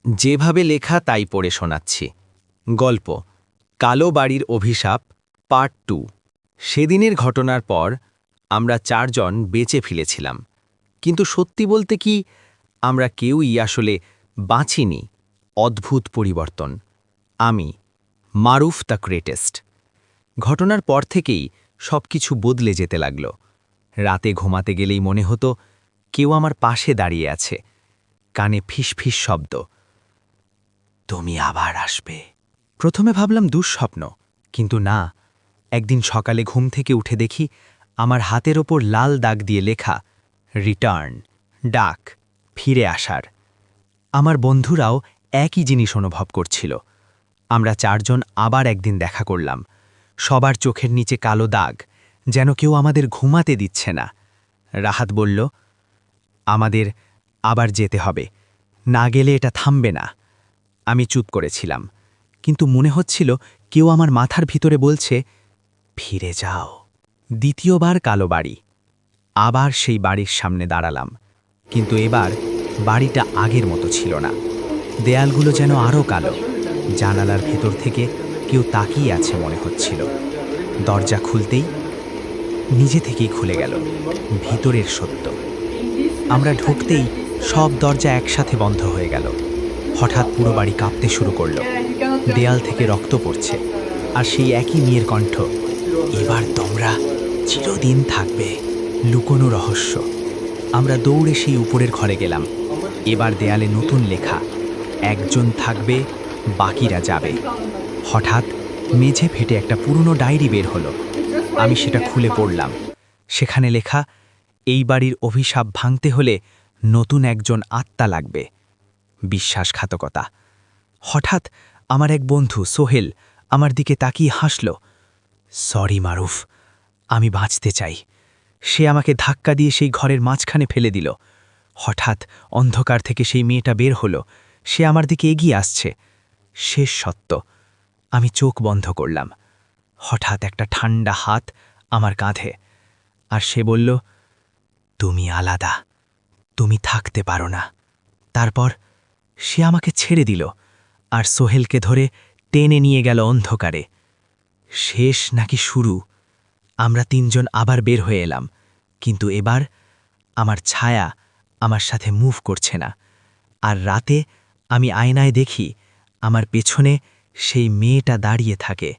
যেভাবে লেখা তাই পড়ে শোনাচ্ছি। গল্প কালো বাড়ির অভিশাপ পার্ট 2। সেদিনের ঘটনার পর আমরা 4 জন বেঁচে ফিরেছিলাম, কিন্তু সত্যি বলতে কি আমরা কেউই আসলে বাঁচিনি। অদ্ভুত পরিবর্তন। আমি মারুফ দ্য গ্রেটেস্ট। ঘটনার পর থেকেই সবকিছু বদলে যেতে লাগল। রাতে ঘুমাতে গেলেই মনে হতো কেউ আমার পাশে দাঁড়িয়ে আছে, কানে ফিসফিস শব্দ, তুমি আবার আসবে। প্রথমে ভাবলাম দুঃস্বপ্ন, কিন্তু না। একদিন সকালে ঘুম থেকে উঠে দেখি আমার হাতের ওপর লাল দাগ দিয়ে লেখা রিটার্ন, ডাক, ফিরে আসার। আমার বন্ধুরাও একই জিনিস অনুভব করছিল। আমরা 4 জন আবার একদিন দেখা করলাম। সবার চোখের নিচে কালো দাগ, যেন কেউ আমাদের ঘুমাতে দিচ্ছে না। রাহাত বলল, আমাদের আবার যেতে হবে, না গেলে এটা থামবে না। আমি চুপ করেছিলাম, কিন্তু মনে হচ্ছিল কেউ আমার মাথার ভিতরে বলছে, ফিরে যাও। দ্বিতীয়বার কালো বাড়ি। আবার সেই বাড়ির সামনে দাঁড়ালাম, কিন্তু এবার বাড়িটা আগের মতো ছিল না। দেয়ালগুলো যেন আরও কালো, জানালার ভেতর থেকে কেউ তাকিয়ে আছে মনে হচ্ছিল। দরজা খুলতেই নিজে থেকেই খুলে গেল, ভিতরের সত্য। আমরা ঢুকতেই সব দরজা একসাথে বন্ধ হয়ে গেল। হঠাৎ পুরো বাড়ি কাঁপতে শুরু করল। দেয়াল থেকে রক্ত পড়ছে, আর সেই একই মেয়ের কণ্ঠ, এবার তোমরা চিরদিন থাকবে। লুকোনো রহস্য। আমরা দৌড়ে সেই উপরের ঘরে গেলাম। এবার দেয়ালে নতুন লেখা, একজন থাকবে, বাকিরা যাবে। হঠাৎ মেঝে ফেটে একটা পুরনো ডায়েরি বের হলো। আমি সেটা খুলে পড়লাম। সেখানে লেখা, এই বাড়ির অভিশাপ ভাঙতে হলে নতুন একজন আত্মা লাগবে। বিশ্বাসঘাতকতা। হঠাৎ আমার এক বন্ধু সোহেল আমার দিকে তাকিয়ে হাসল। সরি মারুফ, আমি বাঁচতে চাই। সে আমাকে ধাক্কা দিয়ে সেই ঘরের মাঝখানে ফেলে দিল। হঠাৎ অন্ধকার থেকে সেই মেয়েটা বের হলো। সে আমার দিকে এগিয়ে আসছে। শেষ সত্য। আমি চোখ বন্ধ করলাম। হঠাৎ একটা ঠান্ডা হাত আমার কাঁধে, আর সে বলল, তুমি আলাদা, তুমি থাকতে পারো না। তারপর সে আমাকে ছেড়ে দিল, আর সোহেলকে ধরে টেনে নিয়ে গেল অন্ধকারে। শেষ নাকি শুরু, আমরা 3 জন আবার বের হয়ে এলাম, কিন্তু এবার আমার ছায়া আমার সাথে মুভ করছে না। আর রাতে আমি আয়নায় দেখি আমার পেছনে সেই মেয়েটা দাঁড়িয়ে থাকে।